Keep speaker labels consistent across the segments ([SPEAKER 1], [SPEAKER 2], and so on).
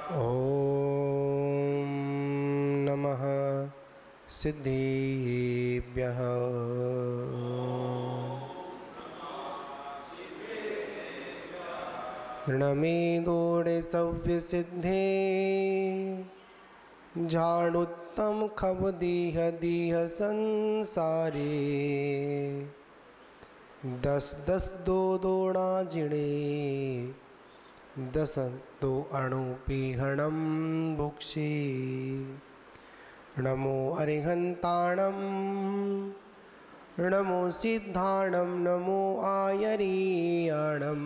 [SPEAKER 1] ॐ नमः सिद्धेभ्यः। ऋणमेदोड़े सव्यसिद्धे झाड़ुत्तम खब दीह दीह संसारे। दस दस दो दोड़ा जिणे दस दो अणुपीहणं भुक्षे। नमो अरिहन्ताणं नमो सिद्धाणं नमो आयरीयाणं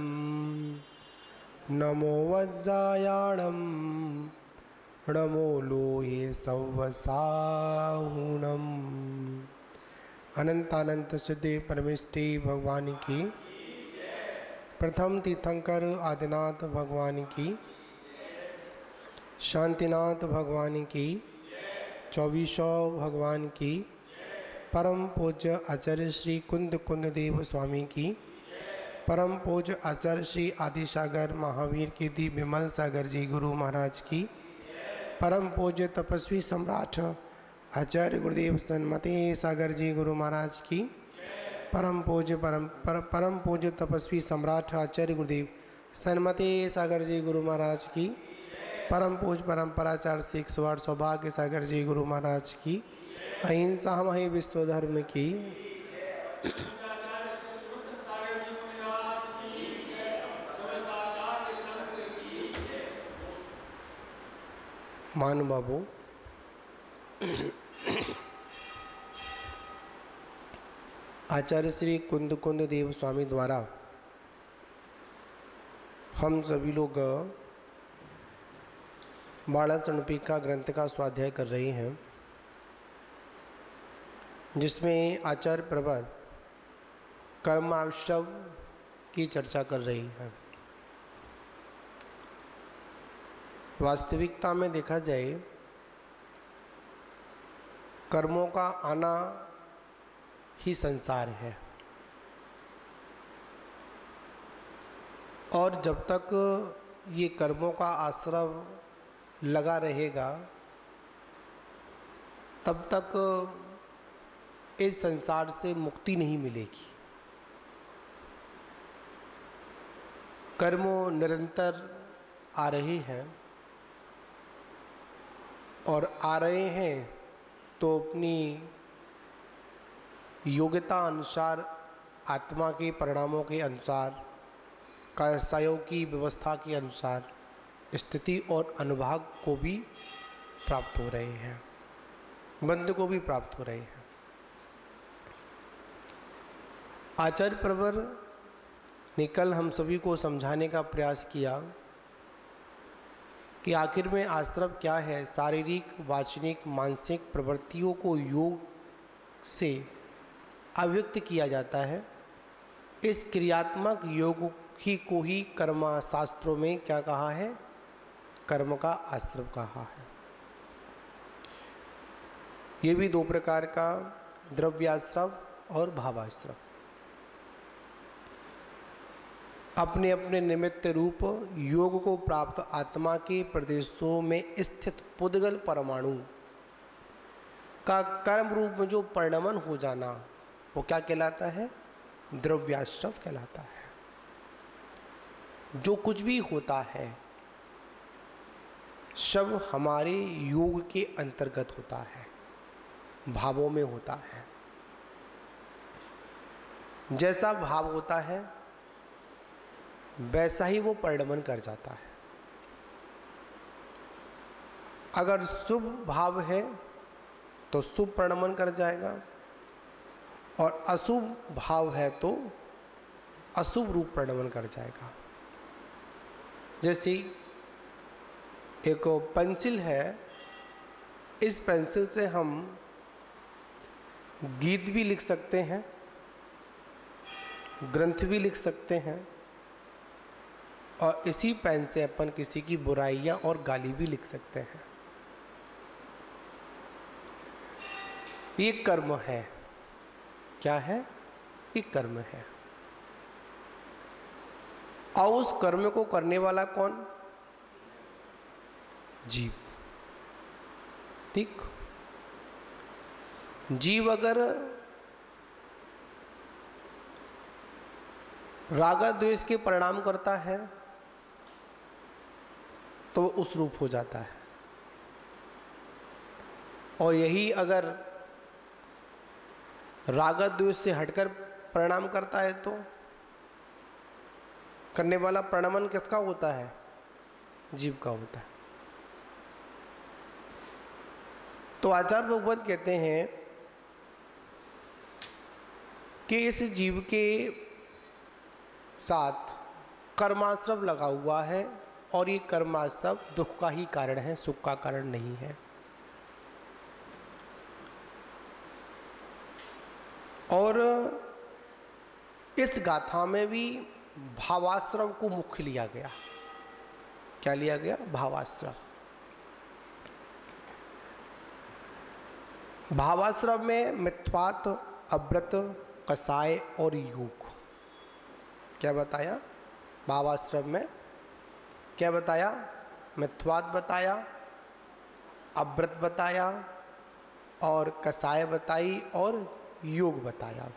[SPEAKER 1] नमो वज्रायाणं नमो लोहे सव्वसाहुणम्। अनंतानंत सिद्धि परमेष्टि भगवान की, प्रथम तीर्थंकर आदिनाथ भगवान की, शांतिनाथ भगवान की, चौबीसों भगवान की, परम पूज्य आचार्य श्री कुंद कुंद देव स्वामी की, परम पूज्य आचार्य श्री आदिसागर महावीर की दी विमल सागर जी गुरु महाराज की, परम पूज्य तपस्वी सम्राट आचार्य गुरुदेव सन्मते सागर जी गुरु महाराज की, परम पूज्य तपस्वी सम्राट आचार्य गुरुदेव सन्मते सागर जी गुरु महाराज की, परम पूज्य परम्पराचार्य सिख सुवार सौभाग्य सागर जी गुरु महाराज की, अहिंसा मही विश्व धर्म की। मान बाबू, आचार्य श्री कुंद कुंद देव स्वामी द्वारा हम सभी लोग बालासनपिका ग्रंथ का स्वाध्याय कर रहे हैं, जिसमें आचार्य प्रवर कर्माश्रव की चर्चा कर रही है। वास्तविकता में देखा जाए, कर्मों का आना ही संसार है, और जब तक ये कर्मों का आश्रव लगा रहेगा तब तक इस संसार से मुक्ति नहीं मिलेगी। कर्म निरंतर आ रहे हैं और आ रहे हैं तो अपनी योग्यता अनुसार, आत्मा के परिणामों के अनुसार, कायसायों की व्यवस्था के अनुसार स्थिति और अनुभाग को भी प्राप्त हो रहे हैं, बंध को भी प्राप्त हो रहे हैं। आचार्य प्रवर ने कल हम सभी को समझाने का प्रयास किया कि आखिर में आश्रव क्या है। शारीरिक, वाचनिक, मानसिक प्रवृत्तियों को योग से अभिव्यक्त किया जाता है। इस क्रियात्मक योग ही को ही कर्म शास्त्रों में क्या कहा है? कर्म का आश्रव कहा है। ये भी दो प्रकार का, द्रव्याश्रव और भावाश्रव। अपने अपने निमित्त रूप योग को प्राप्त आत्मा के प्रदेशों में स्थित पुद्गल परमाणु का कर्म रूप में जो परिणमन हो जाना, वो क्या कहलाता है? द्रव्याश्रव कहलाता है। जो कुछ भी होता है सब हमारे योग के अंतर्गत होता है, भावों में होता है। जैसा भाव होता है वैसा ही वो परिणमन कर जाता है। अगर शुभ भाव है तो शुभ परिणमन कर जाएगा, और अशुभ भाव है तो अशुभ रूप परिणमन कर जाएगा। जैसे एक पेंसिल है, इस पेंसिल से हम गीत भी लिख सकते हैं, ग्रंथ भी लिख सकते हैं, और इसी पेन से अपन किसी की बुराइयां और गाली भी लिख सकते हैं। ये कर्म है। क्या है? ये कर्म है। और उस कर्म को करने वाला कौन? जीव। ठीक, जीव अगर राग द्वेष के परिणाम करता है तो उस रूप हो जाता है, और यही अगर राग द्वेष से हटकर परिणाम करता है तो करने वाला प्रणमन किसका होता है? जीव का होता है। तो आचार्य भगवत कहते हैं कि इस जीव के साथ कर्माश्रव लगा हुआ है, और ये कर्माश्रव दुख का ही कारण है, सुख का कारण नहीं है। और इस गाथा में भी भावाश्रव को मुख्य लिया गया। क्या लिया गया? भावाश्रव। भावाश्रव में मिथ्वात, अव्रत, कसाय और योग। क्या बताया? भावाश्रव में क्या बताया? मिथ्वात बताया, अव्रत बताया, और कसाय बताई, और योग बताया।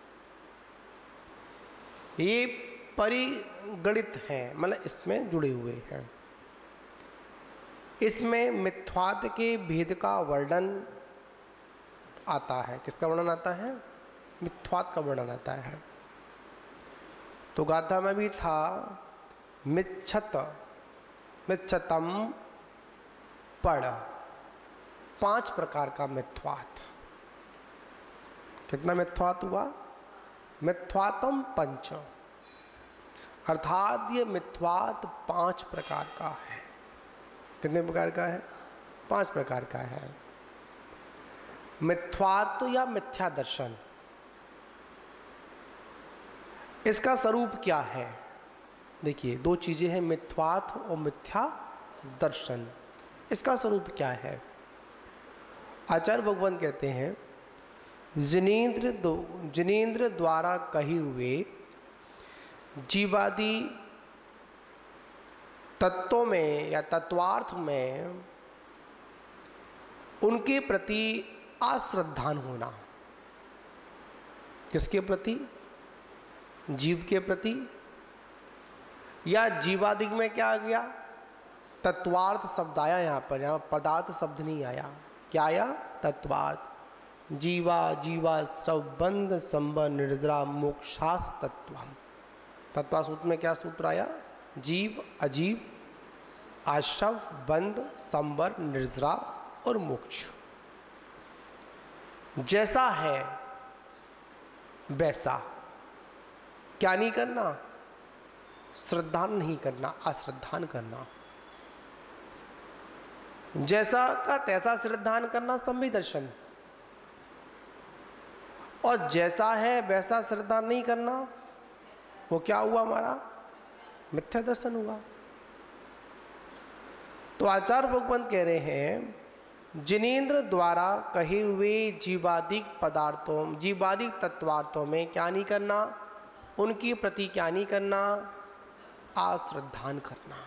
[SPEAKER 1] ये परिगणित हैं, मतलब इसमें जुड़े हुए हैं। इसमें मिथ्वात के भेद का वर्णन आता है। किसका वर्णन आता है? मिथ्वात का वर्णन आता है। तो गाथा में भी था मिच्छतम पढ़, 5 प्रकार का मिथ्वात। कितना मिथ्वात हुआ? मिथ्वातम पंच, अर्थात ये मिथ्वात 5 प्रकार का है। कितने प्रकार का है? 5 प्रकार का है। मिथ्वात या मिथ्या दर्शन, इसका स्वरूप क्या है? देखिए, 2 चीजें हैं, मिथ्वात और मिथ्या दर्शन। इसका स्वरूप क्या है? आचार्य भगवान कहते हैं, जिनेन्द्र द्वारा कही हुए जीवादि तत्वों में या तत्वार्थ में उनके प्रति अश्रद्धान होना। किसके प्रति? जीव के प्रति। या जीवादि में क्या आ गया? तत्वार्थ शब्द आया यहाँ पर, यहाँ पदार्थ शब्द नहीं आया। क्या आया? तत्वार्थ। जीवा संबंध संबंध निर्जरा मोक्षास तत्वम। तत्वा सूत्र में क्या सूत्र आया? जीव, अजीव, आश्रव, बंध, संबर, निर्जरा और मोक्ष। जैसा है वैसा क्या नहीं करना? श्रद्धा नहीं करना, अश्रद्धान करना। जैसा का तैसा श्रद्धान करना, संभि दर्शन। और जैसा है वैसा श्रद्धा नहीं करना, वो क्या हुआ? हमारा मिथ्या दर्शन हुआ। तो आचार्य भगवान कह रहे हैं, जिनेन्द्र द्वारा कहे हुए जीवादिक पदार्थों, जीवादिक तत्वार्थों में क्या नहीं करना? उनकी प्रति क्या नहीं करना? अश्रद्धान करना।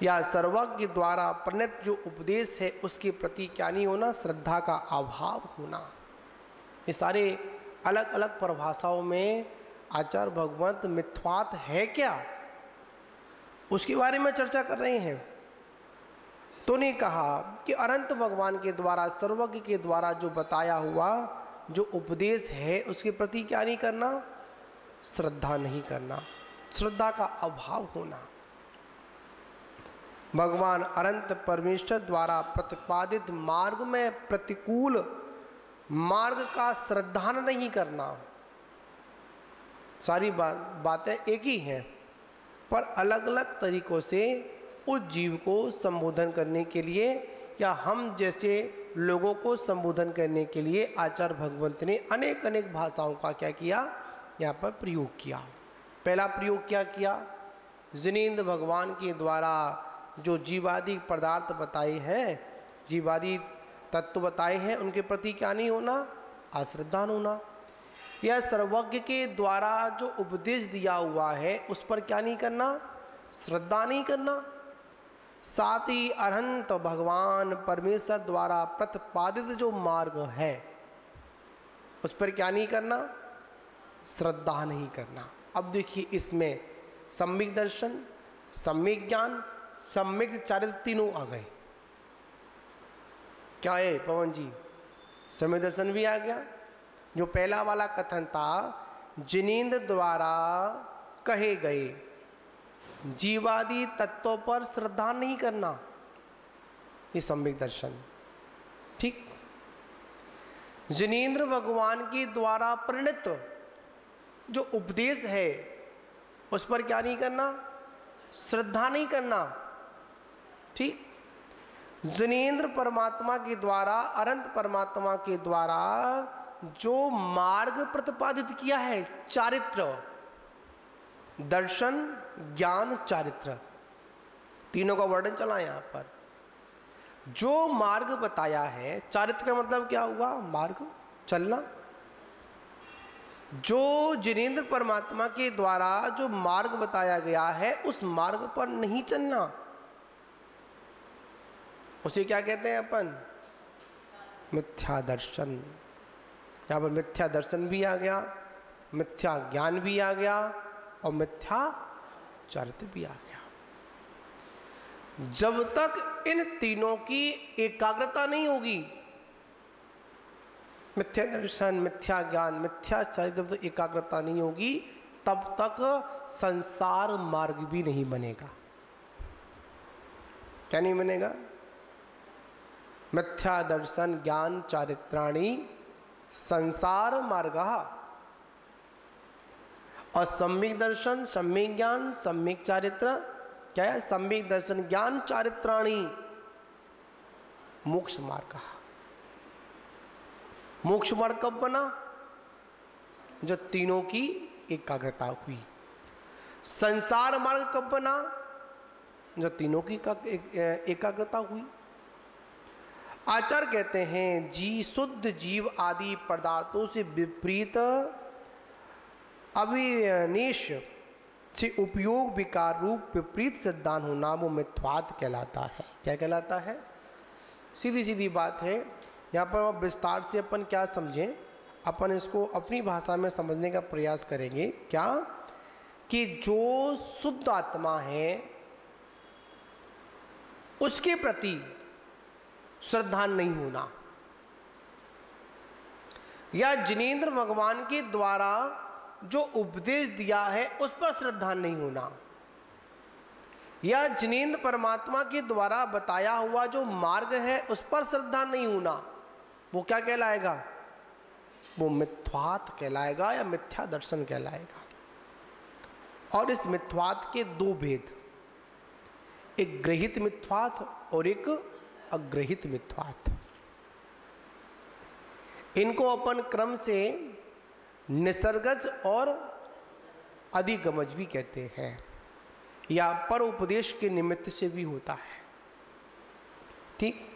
[SPEAKER 1] या सर्वज्ञ द्वारा प्रणीत जो उपदेश है उसके प्रति क्या नहीं होना? श्रद्धा का अभाव होना। ये सारे अलग अलग परिभाषाओं में आचार्य भगवंत मिथ्वात है क्या, उसके बारे में चर्चा कर रहे हैं। तो ने कहा कि अनंत भगवान के द्वारा, सर्वज्ञ के द्वारा जो बताया हुआ जो उपदेश है उसके प्रति क्या नहीं करना? श्रद्धा नहीं करना, श्रद्धा का अभाव होना। भगवान अनंत परमेश्वर द्वारा प्रतिपादित मार्ग में प्रतिकूल मार्ग का श्रद्धान नहीं करना। सारी बातें एक ही हैं, पर अलग अलग तरीकों से उस जीव को संबोधन करने के लिए या हम जैसे लोगों को संबोधन करने के लिए आचार्य भगवंत ने अनेक अनेक भाषाओं का क्या किया? यहाँ पर प्रयोग किया। पहला प्रयोग क्या किया? जिनेन्द्र भगवान के द्वारा जो जीवादि पदार्थ बताए हैं, जीवादि तत्व बताए हैं, उनके प्रति क्या नहीं होना? अश्रद्धान होना। या सर्वज्ञ के द्वारा जो उपदेश दिया हुआ है उस पर क्या नहीं करना? श्रद्धा नहीं करना। साथ ही अरहंत भगवान परमेश्वर द्वारा प्रतिपादित जो मार्ग है उस पर क्या नहीं करना, श्रद्धा नहीं करना। अब देखिए इसमें सम्यक दर्शन, सम्यक ज्ञान, सम्यक चारित्र तीनों आ गए। क्या है पवन जी? सम्यक दर्शन भी आ गया। जो पहला वाला कथन था, जिनेंद्र द्वारा कहे गए जीवादि तत्वों पर श्रद्धा नहीं करना, ये सम्यक दर्शन। ठीक, जिनेंद्र भगवान के द्वारा प्रणीत जो उपदेश है उस पर क्या नहीं करना, श्रद्धा नहीं करना। ठीक, जिनेंद्र परमात्मा के द्वारा, अनंत परमात्मा के द्वारा जो मार्ग प्रतिपादित किया है, चारित्र, दर्शन, ज्ञान, चारित्र, तीनों का वर्णन चला यहां पर। जो मार्ग बताया है, चारित्र का मतलब क्या हुआ, मार्ग, चलना। जो जिनेंद्र परमात्मा के द्वारा जो मार्ग बताया गया है उस मार्ग पर नहीं चलना, उसे क्या कहते हैं अपन, मिथ्या दर्शन। यहां पर मिथ्या दर्शन भी आ गया, मिथ्या ज्ञान भी आ गया और मिथ्या चारित्र भी आ गया। जब तक इन तीनों की एकाग्रता नहीं होगी, मिथ्या दर्शन, मिथ्या ज्ञान, मिथ्या चारित्र, जब तक एकाग्रता नहीं होगी तब तक संसार मार्ग भी नहीं बनेगा। क्या नहीं बनेगा? मिथ्या दर्शन ज्ञान चारित्राणि संसार मार्गः। और सम्यक दर्शन, सम्यक ज्ञान, सम्यक चारित्र क्या है? सम्यक दर्शन ज्ञान चारित्राणि मोक्ष मार्ग। मोक्ष मार्ग कब बना? जब तीनों की एकाग्रता हुई। संसार मार्ग कब बना? जब तीनों की एकाग्रता हुई। आचार्य कहते हैं, जी शुद्ध जीव आदि पदार्थों से विपरीत अविनिश से उपयोग विकार रूप विपरीत सिद्धांत होना वो मिथ्यात्व कहलाता है। क्या कहलाता है? सीधी सीधी बात है। यहाँ पर विस्तार से अपन क्या समझें, अपन इसको अपनी भाषा में समझने का प्रयास करेंगे। क्या कि जो शुद्ध आत्मा है उसके प्रति श्रद्धा नहीं होना, या जिनेंद्र भगवान के द्वारा जो उपदेश दिया है उस पर श्रद्धा नहीं होना, या जिनेंद्र परमात्मा के द्वारा बताया हुआ जो मार्ग है उस पर श्रद्धा नहीं होना, वो क्या कहलाएगा? वो मिथ्यात्व कहलाएगा या मिथ्या दर्शन कहलाएगा। और इस मिथ्यात्व के दो भेद, एक ग्रहित मिथ्यात्व और एक अग्रहित मिथ्यात्व। इनको अपन क्रम से निसर्गज और अधिगमज भी कहते हैं, या पर उपदेश के निमित्त से भी होता है। ठीक,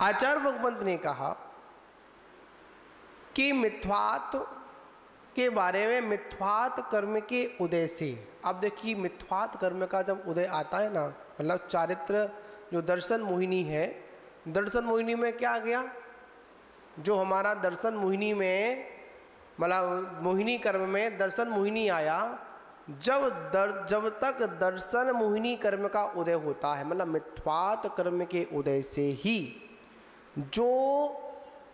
[SPEAKER 1] आचार्य भगवंत ने कहा कि मिथ्यात्व के बारे में, मिथ्यात्व कर्म के उदय से। अब देखिए मिथ्यात्व कर्म का जब उदय आता है ना, मतलब चारित्र जो दर्शन मोहिनी है, दर्शन मोहिनी में क्या आ गया? जो हमारा दर्शन मोहिनी में, मतलब मोहिनी कर्म में दर्शन मोहिनी आया, जब तक दर्शन मोहिनी कर्म का उदय होता है, मतलब मिथ्यात्व कर्म के उदय से ही जो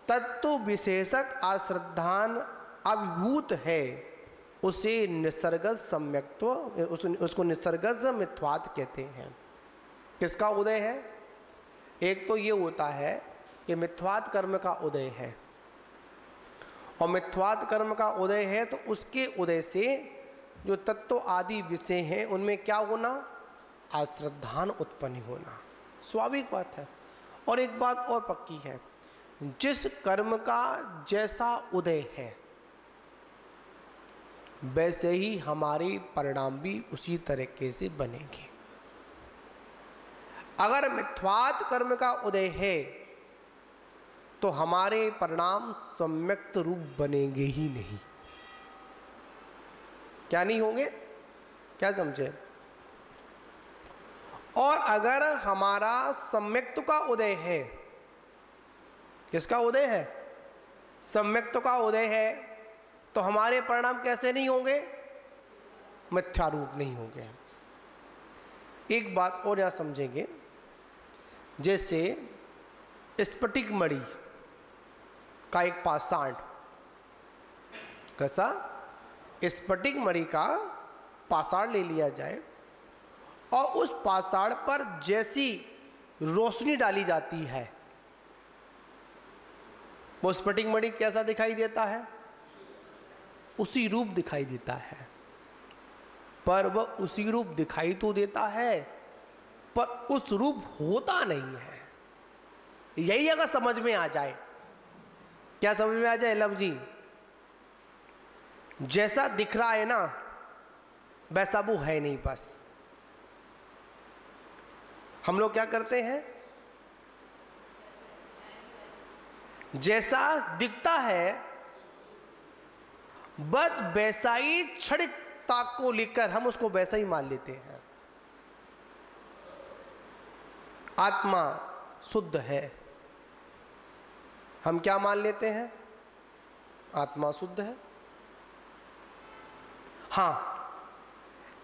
[SPEAKER 1] तत्व विशेषक अश्रद्धान अभिभूत है उसे निसर्गज सम्यक्त्व, उसको निसर्गज मिथ्यात्व कहते हैं। किसका उदय है? एक तो ये होता है कि मिथ्यात्व कर्म का उदय है, और मिथ्यात्व कर्म का उदय है तो उसके उदय से जो तत्व आदि विषय हैं उनमें क्या होना? अश्रद्धान उत्पन्न होना, स्वाभाविक बात है। और एक बात और पक्की है, जिस कर्म का जैसा उदय है वैसे ही हमारे परिणाम भी उसी तरीके से बनेंगे। अगर मिथ्यात्व कर्म का उदय है तो हमारे परिणाम सम्यक्त रूप बनेंगे ही नहीं। क्या नहीं होंगे? क्या समझे? और अगर हमारा सम्यक्त का उदय है, किसका उदय है? सम्यक्त का उदय है, तो हमारे परिणाम कैसे नहीं होंगे? मिथ्यारूप नहीं होंगे। एक बात और यहां समझेंगे, जैसे स्फटिक मणि का एक पाषाण, कैसा? स्फटिक मणि का पाषाण ले लिया जाए और उस पाषाण पर जैसी रोशनी डाली जाती है, वो स्फटिक मणि कैसा दिखाई देता है? उसी रूप दिखाई देता है। पर वह उसी रूप दिखाई तो देता है, पर उस रूप होता नहीं है। यही अगर समझ में आ जाए, क्या समझ में आ जाए लव जी? जैसा दिख रहा है ना, वैसा वो है नहीं। बस हम लोग क्या करते हैं, जैसा दिखता है बस वैसा ही क्षणिकता को लेकर हम उसको वैसा ही मान लेते हैं। आत्मा शुद्ध है, हम क्या मान लेते हैं? आत्मा शुद्ध है। हां,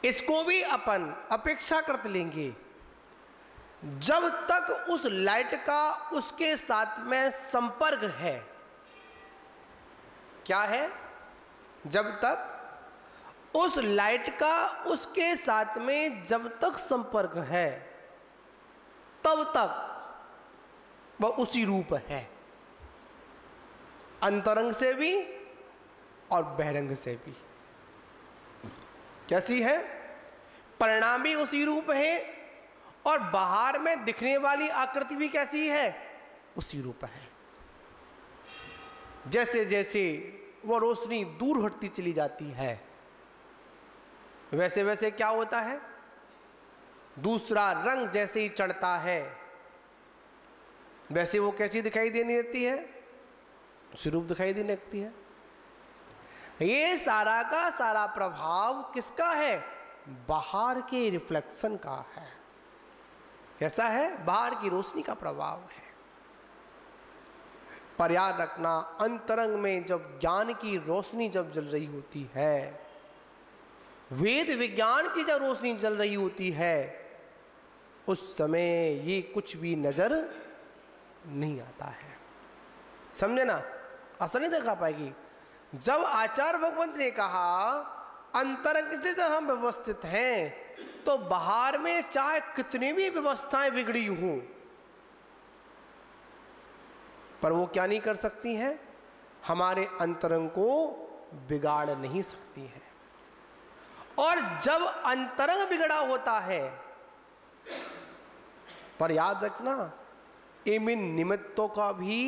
[SPEAKER 1] इसको भी अपन अपेक्षाकृत लेंगे, जब तक उस लाइट का उसके साथ में संपर्क है। क्या है? जब तक उस लाइट का उसके साथ में जब तक संपर्क है, तब तक वह उसी रूप है, अंतरंग से भी और बहिरंग से भी। कैसी है? परिणामी उसी रूप है और बाहर में दिखने वाली आकृति भी कैसी है? उसी रूप है। जैसे जैसे वो रोशनी दूर हटती चली जाती है, वैसे वैसे क्या होता है? दूसरा रंग जैसे ही चढ़ता है, वैसे वो कैसी दिखाई देने लगती है? उसी रूप दिखाई देने लगती है। ये सारा का सारा प्रभाव किसका है? बाहर के रिफ्लेक्शन का है। कैसा है? बाहर की रोशनी का प्रभाव है। पर याद रखना, अंतरंग में जब ज्ञान की रोशनी जब जल रही होती है, वेद विज्ञान की जब रोशनी जल रही होती है, उस समय ये कुछ भी नजर नहीं आता है। समझे ना? असर नहीं देखा पाएगी। जब आचार्य भगवंत ने कहा अंतरंग से जब हम व्यवस्थित हैं, तो बाहर में चाहे कितनी भी व्यवस्थाएं बिगड़ी हों, पर वो क्या नहीं कर सकती हैं? हमारे अंतरंग को बिगाड़ नहीं सकती हैं। और जब अंतरंग बिगड़ा होता है, पर याद रखना, इन निमित्तों का भी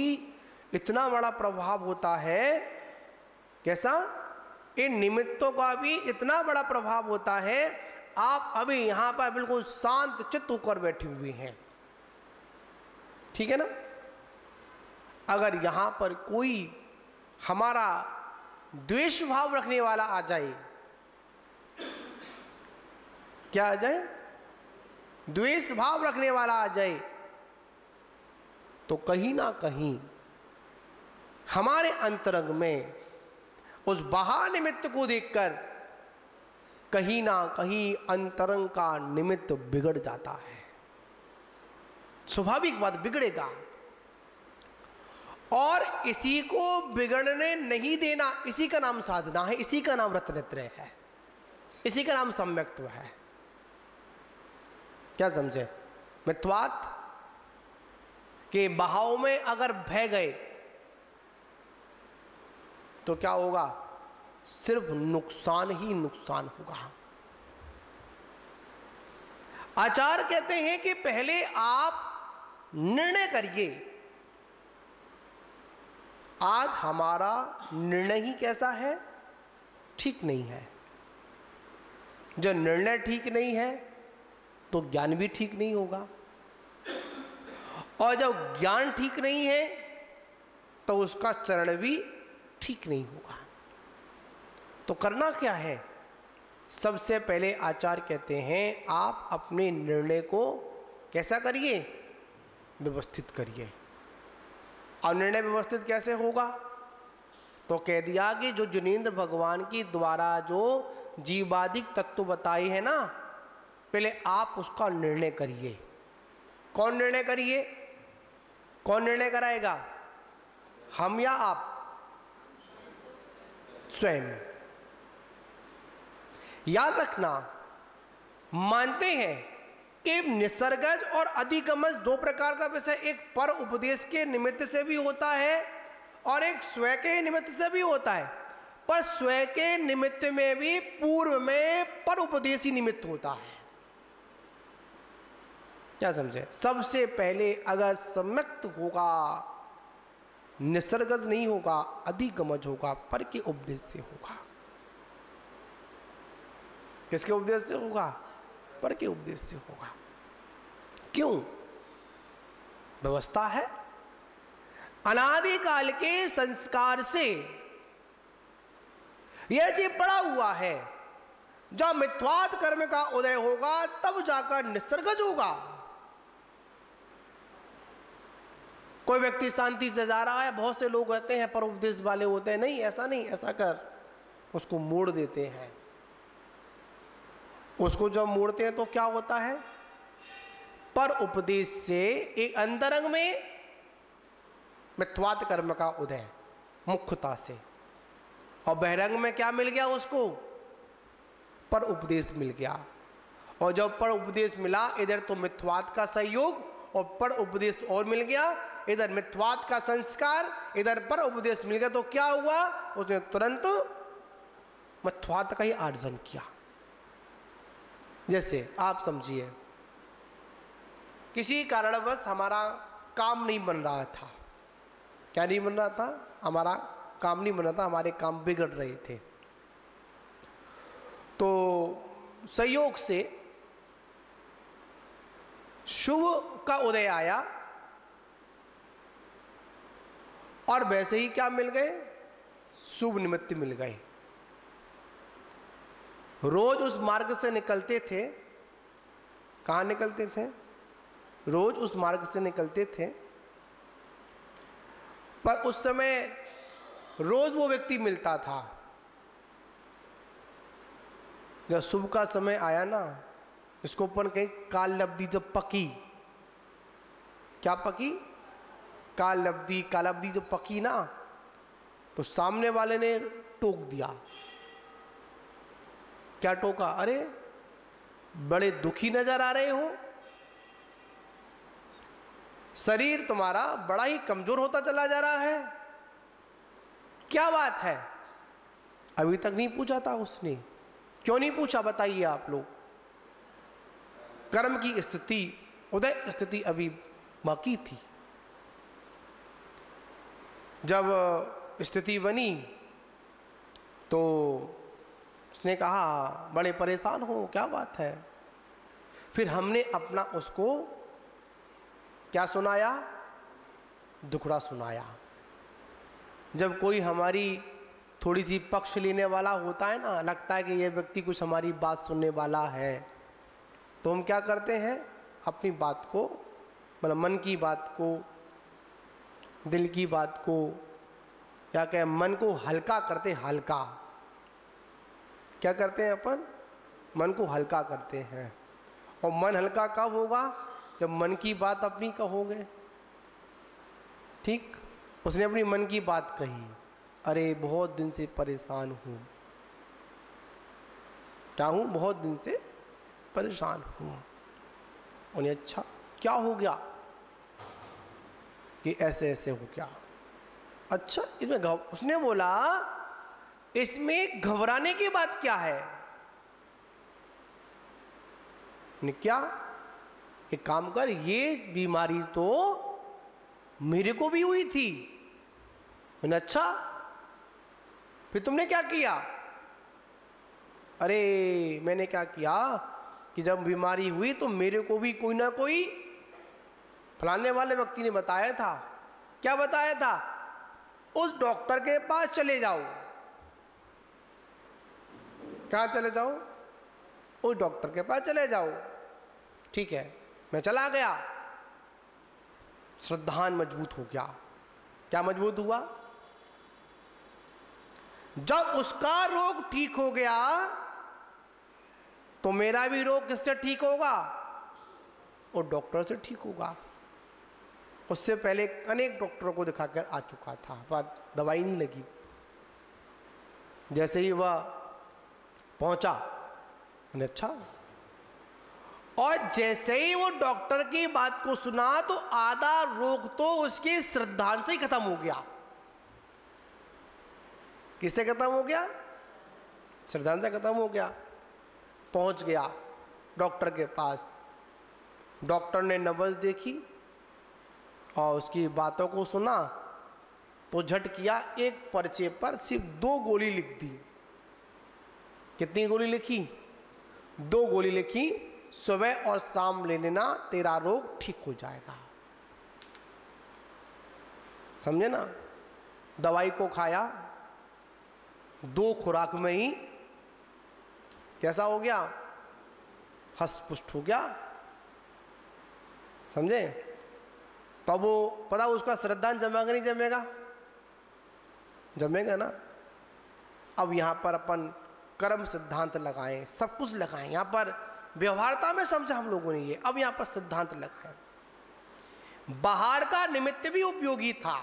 [SPEAKER 1] इतना बड़ा प्रभाव होता है। कैसा? इन निमित्तों का भी इतना बड़ा प्रभाव होता है। आप अभी यहां पर बिल्कुल शांत चित्त होकर बैठे हुए हैं, ठीक है ना? अगर यहां पर कोई हमारा द्वेष भाव रखने वाला आ जाए, क्या आ जाए? द्वेष भाव रखने वाला आ जाए, तो कहीं ना कहीं हमारे अंतरंग में उस बाहर निमित्त को देखकर कहीं ना कहीं अंतरंग का निमित्त बिगड़ जाता है। स्वाभाविक बात, बिगड़ेगा। और इसी को बिगड़ने नहीं देना, इसी का नाम साधना है, इसी का नाम रत्नत्रय है, इसी का नाम सम्यक्त्व है। क्या समझे? मिथ्वात के बहाव में अगर बह गए तो क्या होगा? सिर्फ नुकसान ही नुकसान होगा। आचार्य कहते हैं कि पहले आप निर्णय करिए। आज हमारा निर्णय ही कैसा है? ठीक नहीं है। जो निर्णय ठीक नहीं है तो ज्ञान भी ठीक नहीं होगा, और जब ज्ञान ठीक नहीं है तो उसका चरण भी ठीक नहीं होगा। तो करना क्या है? सबसे पहले आचार्य कहते हैं आप अपने निर्णय को कैसा करिए, व्यवस्थित करिए। और निर्णय व्यवस्थित कैसे होगा, तो कह दिया कि जो जिनेंद्र भगवान की द्वारा जो जीवादिक तत्व बताए हैं ना, पहले आप उसका निर्णय करिए। कौन निर्णय करिए, कौन निर्णय कराएगा, हम या आप, स्वयं। याद रखना, मानते हैं कि निसर्गज और अधिगमज दो प्रकार का विषय, एक पर उपदेश के निमित्त से भी होता है और एक स्वयं के निमित्त से भी होता है। पर स्वयं के निमित्त में भी पूर्व में पर उपदेशी निमित्त होता है। क्या समझे, सबसे पहले अगर सम्यक्त होगा, निसर्गज नहीं होगा, अधिगमज होगा, पर के उपदेश से होगा। किसके उपदेश से होगा, पर के उपदेश से होगा। क्यों, व्यवस्था है, अनादिकाल के संस्कार से यह जी पड़ा हुआ है। जब मिथ्यात्व कर्म का उदय होगा तब जाकर निसर्गज होगा। कोई व्यक्ति शांति से जा रहा है, बहुत से लोग रहते हैं पर उपदेश वाले होते हैं, नहीं ऐसा नहीं, ऐसा कर, उसको मोड़ देते हैं। उसको जब मोड़ते हैं तो क्या होता है, पर उपदेश से एक अंतरंग में मिथ्यात्व कर्म का उदय मुख्यता से, और बहिरंग में क्या मिल गया उसको, पर उपदेश मिल गया। और जब पर उपदेश मिला, इधर तो मिथ्यात्व का सहयोग और पर उपदेश और मिल गया, इधर मिथ्यात्व का संस्कार, इधर पर उपदेश मिल गया, तो क्या हुआ, उसने तुरंत मिथ्यात्व का ही आर्जन किया। जैसे आप समझिए, किसी कारणवश हमारा काम नहीं बन रहा था। क्या नहीं बन रहा था, हमारा काम नहीं बन रहा था, हमारे काम बिगड़ रहे थे। तो संयोग से शुभ का उदय आया और वैसे ही क्या मिल गए, शुभ निमित्त मिल गए। रोज उस मार्ग से निकलते थे, कहाँ निकलते थे, रोज उस मार्ग से निकलते थे, पर उस समय रोज वो व्यक्ति मिलता था। जब शुभ का समय आया ना, इसको अपन कहीं काल लब्धि जब पकी, क्या पकी, काल लब्धि, कालाब्धि जब पकी ना, तो सामने वाले ने टोक दिया। क्या टोका, अरे बड़े दुखी नजर आ रहे हो, शरीर तुम्हारा बड़ा ही कमजोर होता चला जा रहा है, क्या बात है। अभी तक नहीं पूछा था उसने, क्यों नहीं पूछा बताइए आप लोग। कर्म की स्थिति, उदय स्थिति अभी बाकी थी। जब स्थिति बनी तो उसने कहा बड़े परेशान हो, क्या बात है। फिर हमने अपना उसको क्या सुनाया, दुखड़ा सुनाया। जब कोई हमारी थोड़ी सी पक्ष लेने वाला होता है ना, लगता है कि ये व्यक्ति कुछ हमारी बात सुनने वाला है, तो हम क्या करते हैं, अपनी बात को, मतलब मन की बात को, दिल की बात को, क्या कहें, मन को हल्का करते, हल्का क्या करते हैं अपन, मन को हल्का करते हैं। और मन हल्का कब होगा, जब मन की बात अपनी कहोगे। ठीक, उसने अपनी मन की बात कही, अरे बहुत दिन से परेशान हूँ, क्या हूँ, बहुत दिन से परेशान हूँ। उन्हें अच्छा क्या हो गया, कि ऐसे ऐसे हो गया। अच्छा, इसमें उसने बोला इसमें घबराने की बात क्या है। क्या, एक काम कर, ये बीमारी तो मेरे को भी हुई थी। अच्छा, फिर तुमने क्या किया। अरे मैंने क्या किया कि जब बीमारी हुई तो मेरे को भी कोई ना कोई फलाने वाले व्यक्ति ने बताया था। क्या बताया था, उस डॉक्टर के पास चले जाओ। कहाँ चले जाओ, उस डॉक्टर के पास चले जाओ। ठीक है, मैं चला गया, श्रद्धान मजबूत हो गया। क्या मजबूत हुआ? जब उसका रोग ठीक हो गया तो मेरा भी रोग किससे ठीक होगा? और डॉक्टर से ठीक होगा। उससे पहले अनेक डॉक्टरों को दिखाकर आ चुका था पर दवाई नहीं लगी। जैसे ही वह पहुंचा, अच्छा, और जैसे ही वो डॉक्टर की बात को सुना तो आधा रोग तो उसके श्रद्धांत से ही खत्म हो गया। किससे खत्म हो गया? श्रद्धांत से खत्म हो गया। पहुंच गया डॉक्टर के पास। डॉक्टर ने नब्ज देखी और उसकी बातों को सुना तो झट किया, एक पर्चे पर सिर्फ 2 गोली लिख दी। कितनी गोली लिखी? 2 गोली लिखी, सुबह और शाम ले लेना, तेरा रोग ठीक हो जाएगा। समझे ना? दवाई को खाया, 2 खुराक में ही कैसा हो गया? हष्ट पुष्ट हो गया। समझे? तब वो पता उसका श्रद्धांत जमेगा नहीं जमेगा? जमेगा ना। अब यहां पर अपन कर्म सिद्धांत लगाएं, सब कुछ लगाएं। यहां पर व्यवहारता में समझा हम लोगों ने ये। अब यहां पर सिद्धांत लगाएं। बाहर का निमित्त भी उपयोगी था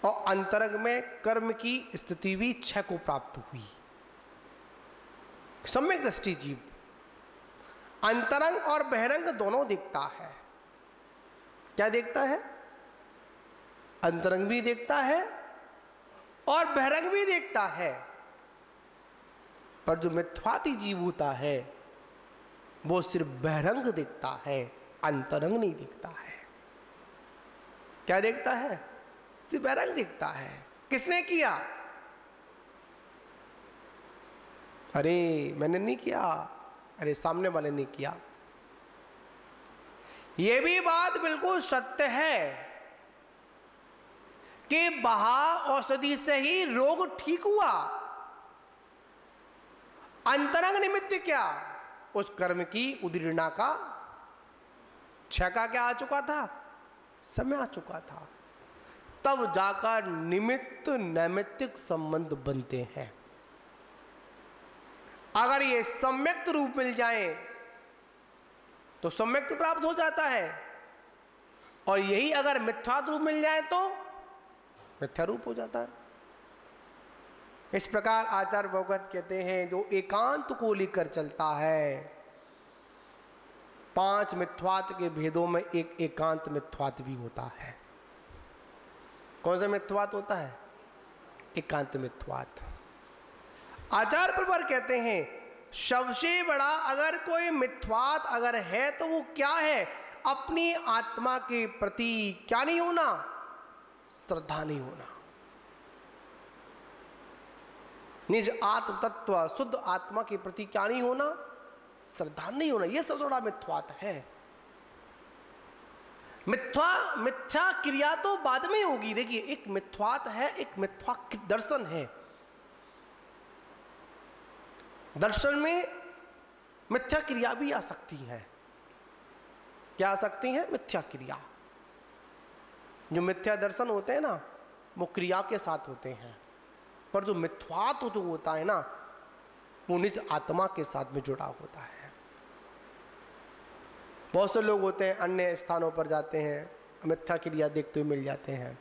[SPEAKER 1] और अंतरंग में कर्म की स्थिति भी क्षय को प्राप्त हुई। सम्यक दृष्टि जीव अंतरंग और बहिरंग दोनों देखता है। क्या देखता है? अंतरंग भी देखता है और बहिरंग भी देखता है। पर जो मिथ्यात्व जीव होता है वो सिर्फ बहिरंग देखता है, अंतरंग नहीं देखता है। क्या देखता है? सिर्फ बहिरंग देखता है। किसने किया? अरे मैंने नहीं किया, अरे सामने वाले ने किया। यह भी बात बिल्कुल सत्य है कि बाह्य औषधि से ही रोग ठीक हुआ। अंतरंग निमित्त क्या? उस कर्म की उदीर्णा का, क्षय का क्या आ चुका था? समय आ चुका था। तब जाकर निमित्त नैमित्तिक संबंध बनते हैं। अगर ये सम्यक्त रूप मिल जाए तो सम्यक्त प्राप्त हो जाता है, और यही अगर मिथ्या रूप मिल जाए तो मिथ्या रूप हो जाता है। इस प्रकार आचार्य भगवत कहते हैं जो एकांत को लेकर चलता है, 5 मिथ्यात्व के भेदों में एक एकांत मिथ्यात्व भी होता है। कौन सा मिथ्यात्व होता है? एकांत मिथ्यात्व। आचार्य प्रवर कहते हैं सबसे बड़ा अगर कोई मिथ्यात्व अगर है तो वो क्या है? अपनी आत्मा के प्रति क्या नहीं होना? श्रद्धा नहीं होना। निज आत्म तत्व शुद्ध आत्मा के प्रति क्या नहीं होना? श्रद्धा नहीं होना। यह सबसे बड़ा मिथ्यात्व है। मिथ्या क्रिया तो बाद में होगी। देखिए, एक मिथ्यात्व है, एक मिथ्या दर्शन है। दर्शन में मिथ्या क्रिया भी आ सकती है। क्या आ सकती है? मिथ्या क्रिया। जो मिथ्या दर्शन होते हैं ना वो क्रिया के साथ होते हैं, पर जो मिथ्यात्व जो होता है ना वो निज आत्मा के साथ में जुड़ा होता है। बहुत से लोग होते हैं अन्य स्थानों पर जाते हैं, मिथ्या क्रिया देखते हुए मिल जाते हैं।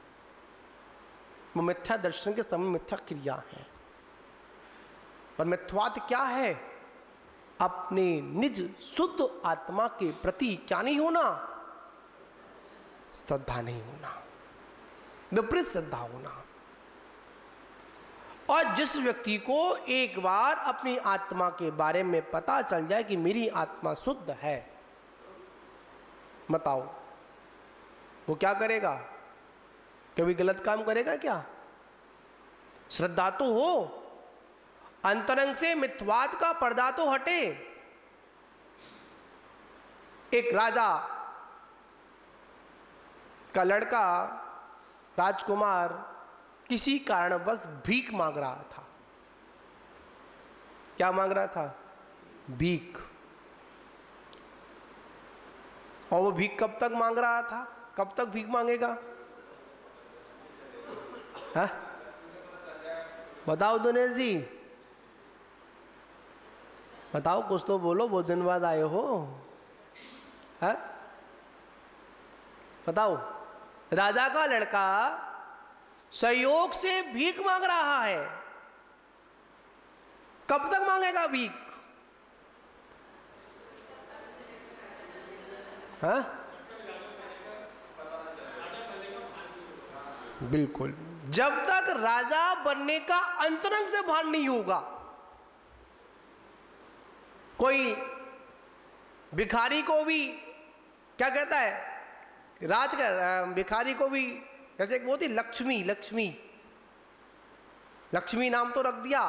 [SPEAKER 1] वो मिथ्या दर्शन के समय मिथ्या क्रिया है। पर मिथ्यात्व क्या है? अपने निज शुद्ध आत्मा के प्रति क्या नहीं होना? श्रद्धा नहीं होना, विपरीत श्रद्धा होना। और जिस व्यक्ति को एक बार अपनी आत्मा के बारे में पता चल जाए कि मेरी आत्मा शुद्ध है, बताओ वो क्या करेगा? कभी गलत काम करेगा क्या? श्रद्धा तो हो, अंतरंग से मिथ्यात्व का पर्दा तो हटे। एक राजा का लड़का राजकुमार किसी कारणवश भीख मांग रहा था। क्या मांग रहा था? भीख। और वो भीख कब तक मांग रहा था? कब तक भीख मांगेगा? हाँ बताओ दिनेश जी, बताओ, कुछ तो बोलो, बहुत दिन बाद आए हो। है बताओ। राजा का लड़का सहयोग से भीख मांग रहा है, कब तक मांगेगा भीख? हाँ बिल्कुल, जब तक राजा बनने का अंतरंग से भान नहीं होगा। कोई भिखारी को भी क्या कहता है, राज का भिखारी को भी, जैसे एक वो थी लक्ष्मी, लक्ष्मी नाम तो रख दिया,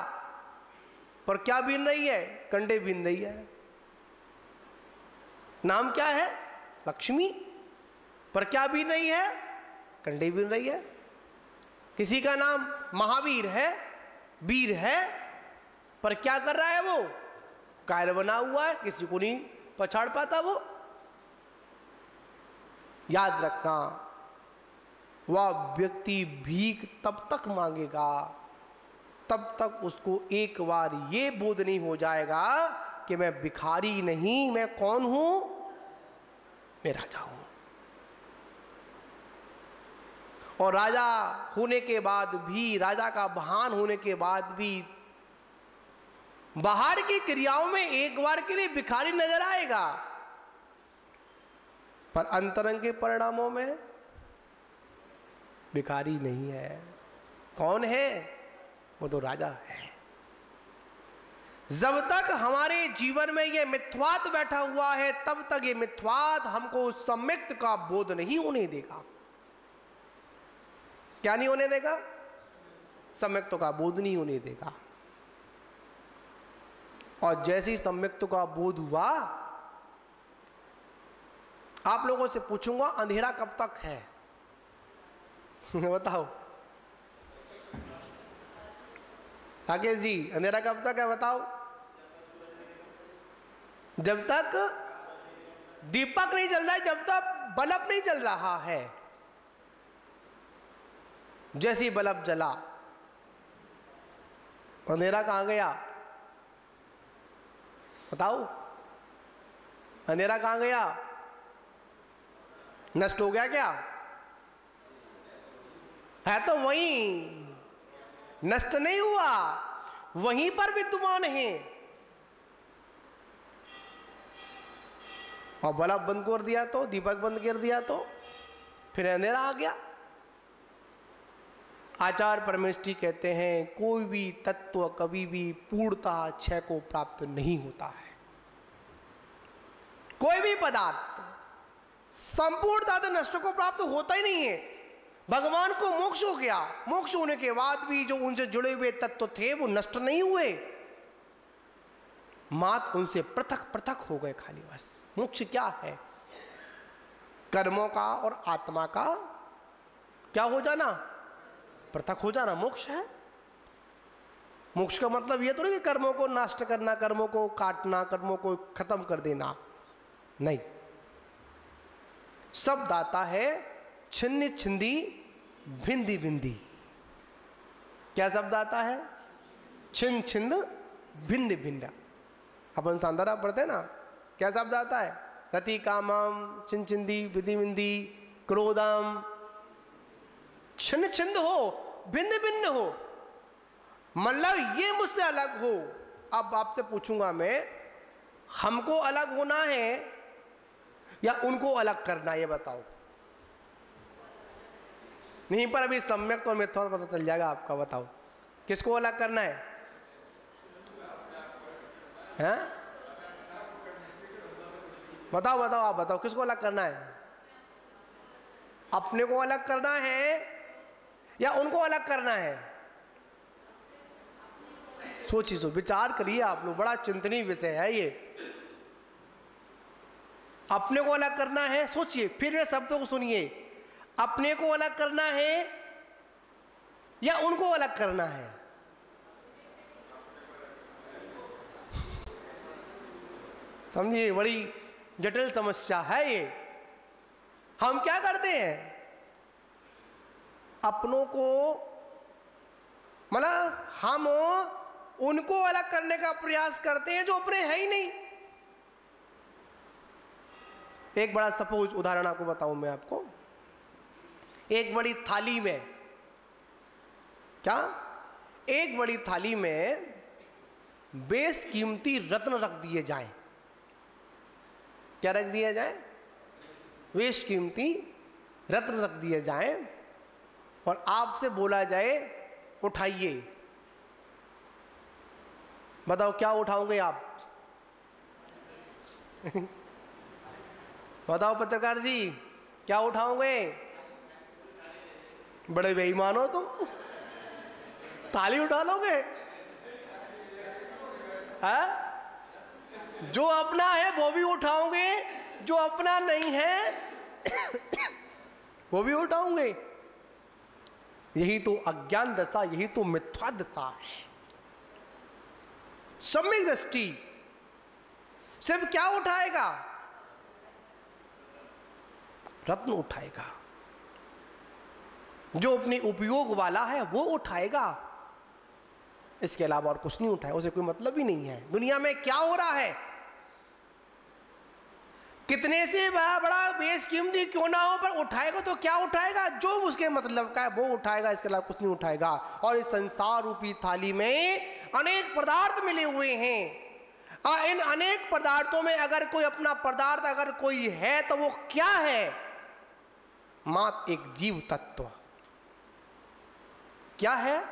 [SPEAKER 1] पर क्या बीन रही है? कंडे बीन रही है। नाम क्या है? लक्ष्मी, पर क्या बीन रही है? कंडे बीन रही है। किसी का नाम महावीर है, वीर है, पर क्या कर रहा है? वो कायर बना हुआ है, किसी को नहीं पछाड़ पाता वो। याद रखना, वह व्यक्ति भीख तब तक मांगेगा, तब तक उसको एक बार ये बोध नहीं हो जाएगा कि मैं भिखारी नहीं, मैं कौन हूं? मैं राजा हूं। और राजा होने के बाद भी, राजा का भान होने के बाद भी, बाहर की क्रियाओं में एक बार के लिए भिखारी नजर आएगा, पर अंतरंग के परिणामों में भिखारी नहीं है। कौन है? वो तो राजा है। जब तक हमारे जीवन में यह मिथ्यात्व बैठा हुआ है, तब तक ये मिथ्यात्व हमको सम्यक्त का बोध नहीं होने देगा। क्या नहीं होने देगा? सम्यक्त का बोध नहीं होने देगा। और जैसे ही सम्यक्त का बोध हुआ, आप लोगों से पूछूंगा अंधेरा कब तक है? बताओ राकेश जी, अंधेरा कब तक है बताओ? जब तक दीपक नहीं जल रहा है, जब तक बल्ब नहीं जल रहा है। जैसे ही बल्ब जला, अंधेरा कहां गया? बताओ, अंधेरा कहां गया? नष्ट हो गया क्या? है तो वहीं, नष्ट नहीं हुआ, वहीं पर विद्यमान है। और बल्ब बंद कर दिया तो, दीपक बंद कर दिया तो फिर अंधेरा आ गया। आचार्य परमेष्ठी कहते हैं, कोई भी तत्व कभी भी पूर्णतः क्षय को प्राप्त नहीं होता है। कोई भी पदार्थ संपूर्णतः तो नष्ट को प्राप्त होता ही नहीं है। भगवान को मोक्ष हो गया, मोक्ष होने के बाद भी जो उनसे जुड़े हुए तत्व थे वो नष्ट नहीं हुए, मात्र उनसे पृथक पृथक हो गए खाली बस। मोक्ष क्या है? कर्मों का और आत्मा का क्या हो जाना? पृथक हो जाना मोक्ष है। मोक्ष का मतलब ये तो नहीं कि कर्मों को नष्ट करना, कर्मों को काटना, कर्मों को खत्म कर देना, नहीं। शब्द आता है छिन्न छिंदी भिंदी भिंदी। क्या शब्द आता है? छिन्न छिंद भिंद भिंदा। अपन सांदारा पढ़ते हैं ना, क्या शब्द आता है? रति कामम छिन्न छिंदी भिंदी भिंदी क्रोधम। छिन्न छिंद हो, भिन्न भिन्न हो, मतलब ये मुझसे अलग हो। अब आपसे पूछूंगा मैं, हमको अलग होना है या उनको अलग करना, ये बताओ। नहीं पर अभी सम्यक और मिथ्या पता चल जाएगा आपका। बताओ किसको अलग करना है? हैं? बताओ बताओ, आप बताओ किसको अलग करना है? अपने को अलग करना है या उनको अलग करना है? सोचिए, सो विचार करिए आप लोग, बड़ा चिंतनीय विषय है ये। अपने को अलग करना है, सोचिए, फिर ये शब्दों को सुनिए। अपने को अलग करना है या उनको अलग करना है? समझिए, बड़ी जटिल समस्या है ये। हम क्या करते हैं, अपनों को मतलब हम उनको अलग करने का प्रयास करते हैं जो अपने है ही नहीं। एक बड़ा सपोज उदाहरण आपको बताऊं मैं आपको। एक बड़ी थाली में क्या, एक बड़ी थाली में बेशकीमती रत्न रख दिए जाएं। क्या रख दिया जाए? बेशकीमती रत्न रख दिए जाएं और आपसे बोला जाए उठाइए। बताओ क्या उठाओगे आप? बताओ पत्रकार जी, क्या उठाओगे? बड़े बेईमान हो तुम, थाली उठा लोगे? है? जो अपना है वो भी उठाओगे, जो अपना नहीं है वो भी उठाओगे। यही तो अज्ञान दशा, यही तो मिथ्या दशा है। सम्यक दृष्टि सिर्फ क्या उठाएगा? रत्न उठाएगा। जो अपने उपयोग वाला है वो उठाएगा, इसके अलावा और कुछ नहीं उठाएगा। उसे कोई मतलब ही नहीं है दुनिया में क्या हो रहा है। कितने से बड़ा बेशकीमती क्यों ना हो, पर उठाएगा तो क्या उठाएगा? जो उसके मतलब का है वो उठाएगा, इसके अलावा कुछ नहीं उठाएगा। और इस संसार रूपी थाली में अनेक पदार्थ मिले हुए हैं। इन अनेक पदार्थों में अगर कोई अपना पदार्थ अगर कोई है तो वो क्या है? मात्र एक जीव तत्व। क्या है?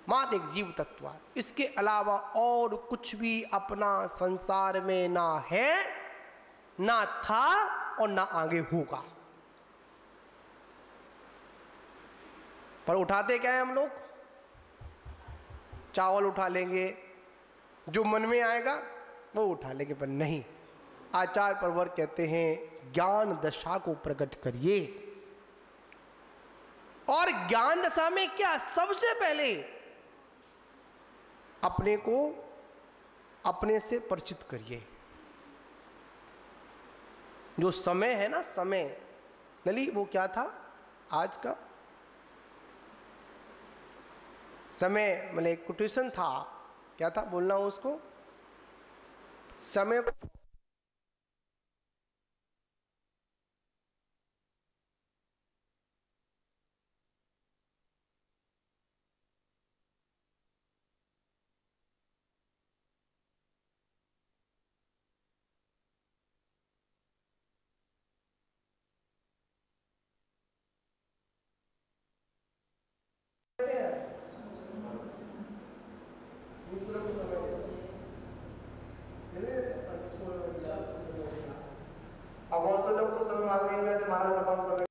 [SPEAKER 1] मात्र एक जीव तत्व। इसके अलावा और कुछ भी अपना संसार में ना है, ना था और ना आगे होगा। पर उठाते क्या है हम लोग? चावल उठा लेंगे, जो मन में आएगा वो उठा लेंगे। पर नहीं, आचार्य परवर कहते हैं ज्ञान दशा को प्रकट करिए। और ज्ञान दशा में क्या, सबसे पहले अपने को अपने से परिचित करिए। जो समय है ना, समय नली, वो क्या था आज का समय? मतलब एक कोटेशन था, क्या था बोलना उसको? समय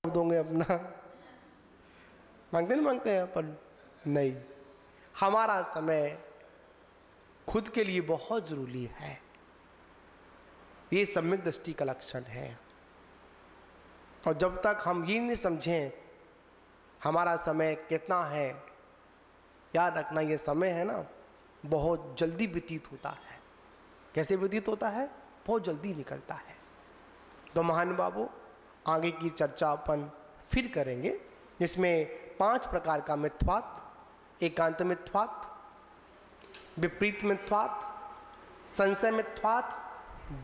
[SPEAKER 1] दोगे अपना, मांगते नहीं मांगते हैं, पर नहीं, हमारा समय खुद के लिए बहुत जरूरी है। ये सम्यक दृष्टि का लक्षण है। और जब तक हम ये नहीं समझें हमारा समय कितना है, याद रखना ये समय है ना बहुत जल्दी व्यतीत होता है। कैसे व्यतीत होता है? बहुत जल्दी निकलता है। तो महान बाबू आगे की चर्चा अपन फिर करेंगे, जिसमें 5 प्रकार का मिथ्यात्व, एकांत मिथ्यात्व, विपरीत मिथ्यात्व, संशय मिथ्यात्व,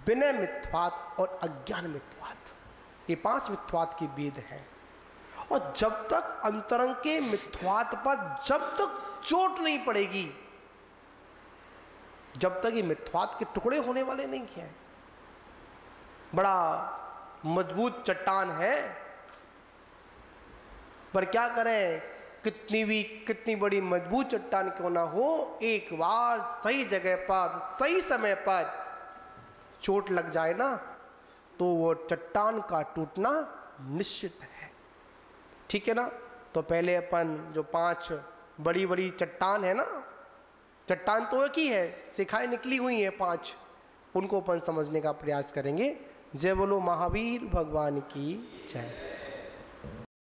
[SPEAKER 1] विनय मिथ्यात्व और अज्ञान मिथ्यात्व। ये 5 मिथ्यात्व के भेद हैं। और जब तक अंतरंग के मिथ्यात्व पर जब तक चोट नहीं पड़ेगी, जब तक ये मिथ्यात्व के टुकड़े होने वाले नहीं हैं। बड़ा मजबूत चट्टान है, पर क्या करें, कितनी बड़ी मजबूत चट्टान क्यों ना हो, एक बार सही जगह पर सही समय पर चोट लग जाए ना, तो वो चट्टान का टूटना निश्चित है। ठीक है ना? तो पहले अपन जो 5 बड़ी बड़ी चट्टान है ना, चट्टान तो एक ही है, शिखाएं निकली हुई हैं 5, उनको अपन समझने का प्रयास करेंगे। जय बोलो महावीर भगवान की जय।